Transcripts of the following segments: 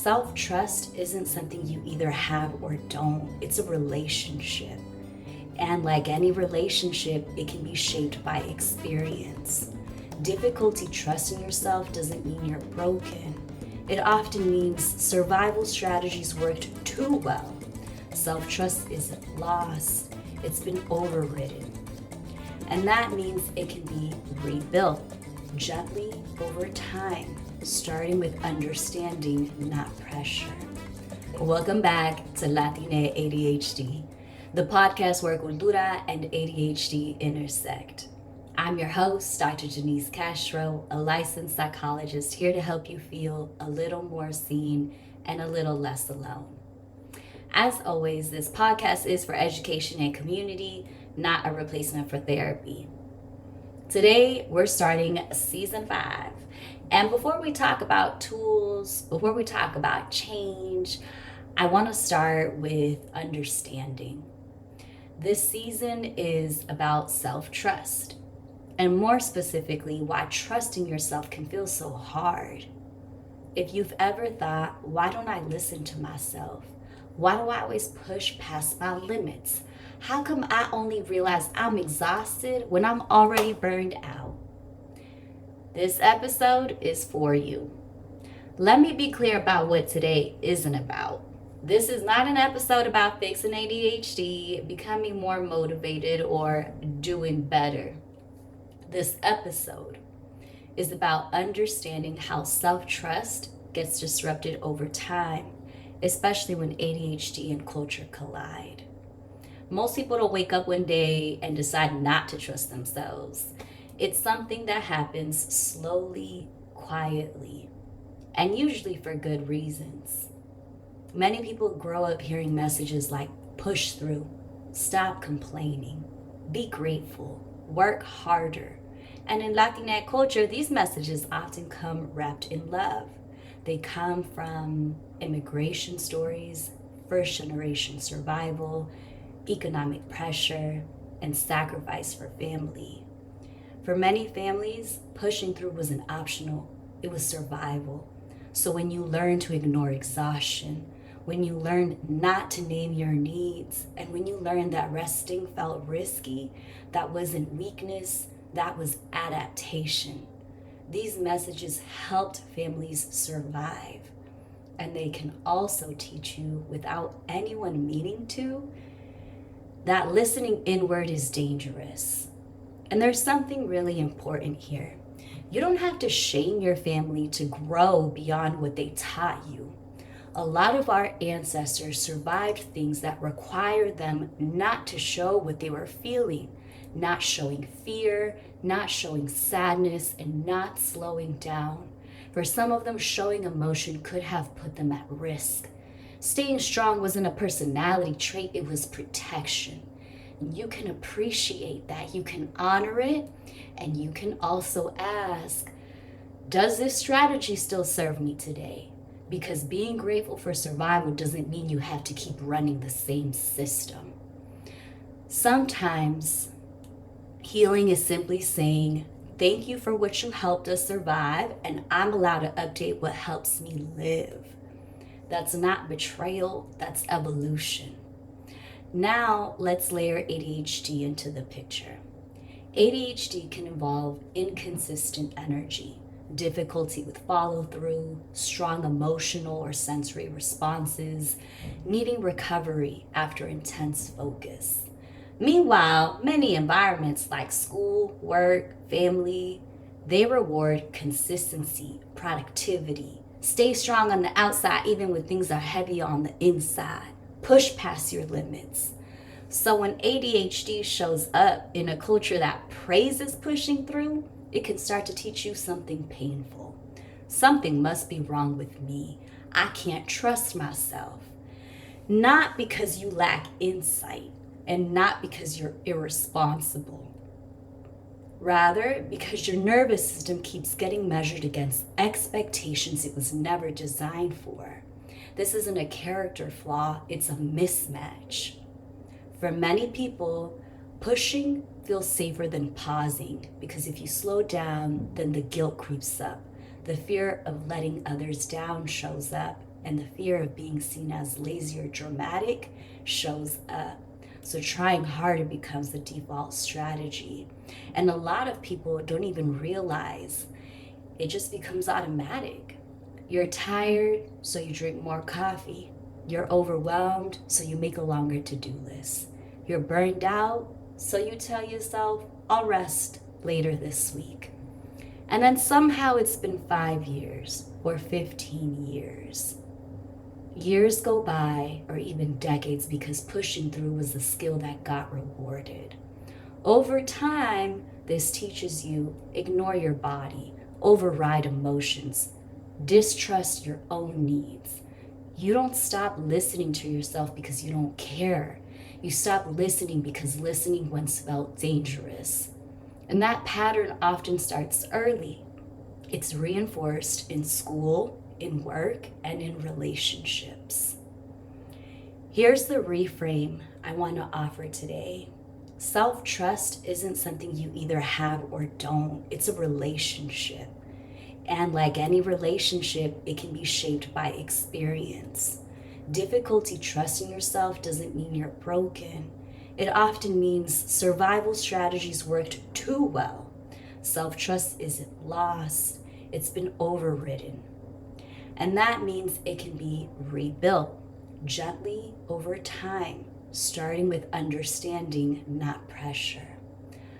Self-trust isn't something you either have or don't. It's a relationship. And like any relationship, it can be shaped by experience. Difficulty trusting yourself doesn't mean you're broken. It often means survival strategies worked too well. Self-trust isn't lost. It's been overridden. And that means it can be rebuilt gently over time, starting with understanding, not pressure. Welcome back to Latine ADHD, the podcast where cultura and ADHD intersect. I'm your host, Dr. Janice Castro, a licensed psychologist here to help you feel a little more seen and a little less alone. As always, this podcast is for education and community, not a replacement for therapy. Today, we're starting season 5. And before we talk about tools, before we talk about change, I want to start with understanding. This season is about self-trust, and more specifically, why trusting yourself can feel so hard. If you've ever thought, why don't I listen to myself? Why do I always push past my limits? How come I only realize I'm exhausted when I'm already burned out? This episode is for you. Let me be clear about what today isn't about. This is not an episode about fixing ADHD, becoming more motivated, or doing better. This episode is about understanding how self-trust gets disrupted over time, especially when ADHD and culture collide. Most people don't wake up one day and decide not to trust themselves. It's something that happens slowly, quietly, and usually for good reasons. Many people grow up hearing messages like push through, stop complaining, be grateful, work harder. And in Latinx culture, these messages often come wrapped in love. They come from immigration stories, first generation survival, economic pressure, and sacrifice for family. For many families, pushing through wasn't optional, it was survival. So when you learn to ignore exhaustion, when you learn not to name your needs, and when you learn that resting felt risky, that wasn't weakness, that was adaptation. These messages helped families survive. And they can also teach you, without anyone meaning to, that listening inward is dangerous. And there's something really important here. You don't have to shame your family to grow beyond what they taught you. A lot of our ancestors survived things that required them not to show what they were feeling, not showing fear, not showing sadness, and not slowing down. For some of them, showing emotion could have put them at risk. Staying strong wasn't a personality trait, it was protection. And you can appreciate that, you can honor it, and you can also ask, does this strategy still serve me today? Because being grateful for survival doesn't mean you have to keep running the same system. Sometimes healing is simply saying, thank you for what you helped us survive, and I'm allowed to update what helps me live. That's not betrayal, that's evolution. Now, let's layer ADHD into the picture. ADHD can involve inconsistent energy, difficulty with follow-through, strong emotional or sensory responses, needing recovery after intense focus. Meanwhile, many environments like school, work, family, they reward consistency, productivity. Stay strong on the outside even when things are heavy on the inside. Push past your limits. So when ADHD shows up in a culture that praises pushing through, it can start to teach you something painful. Something must be wrong with me. I can't trust myself. Not because you lack insight, and not because you're irresponsible. Rather, because your nervous system keeps getting measured against expectations it was never designed for. This isn't a character flaw, it's a mismatch. For many people, pushing feels safer than pausing, because if you slow down, then the guilt creeps up. The fear of letting others down shows up, and the fear of being seen as lazy or dramatic shows up. So trying harder becomes the default strategy. And a lot of people don't even realize it just becomes automatic. You're tired, so you drink more coffee. You're overwhelmed, so you make a longer to-do list. You're burned out, so you tell yourself, I'll rest later this week. And then somehow it's been 5 years or 15 years. Years go by, or even decades, because pushing through was the skill that got rewarded. Over time, this teaches you ignore your body, override emotions, distrust your own needs. You don't stop listening to yourself because you don't care. You stop listening because listening once felt dangerous. And that pattern often starts early. It's reinforced in school, in work, and in relationships. Here's the reframe I want to offer today. Self-trust isn't something you either have or don't. It's a relationship. And like any relationship, it can be shaped by experience. Difficulty trusting yourself doesn't mean you're broken. It often means survival strategies worked too well. Self-trust isn't lost, it's been overridden. And that means it can be rebuilt gently over time, starting with understanding, not pressure.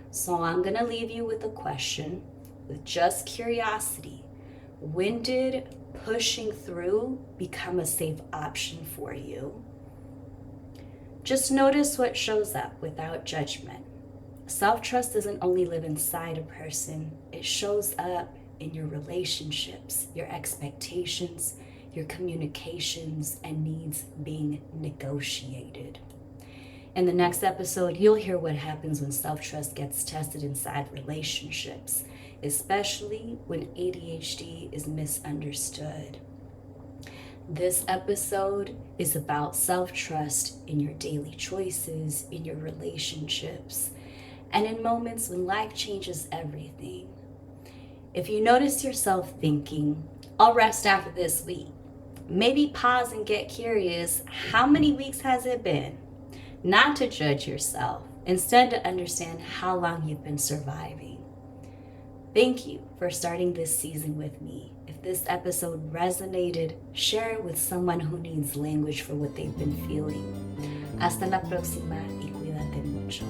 So I'm gonna leave you with a question, with just curiosity. When did pushing through become a safe option for you? Just notice what shows up without judgment. Self-trust doesn't only live inside a person, it shows up in your relationships, your expectations, your communications, and needs being negotiated. In the next episode, you'll hear what happens when self-trust gets tested inside relationships, especially when ADHD is misunderstood. This episode is about self-trust in your daily choices, in your relationships, and in moments when life changes everything. If you notice yourself thinking, I'll rest after this week, maybe pause and get curious, how many weeks has it been? Not to judge yourself, instead to understand how long you've been surviving. Thank you for starting this season with me. If this episode resonated, share it with someone who needs language for what they've been feeling. Hasta la próxima y cuídate mucho.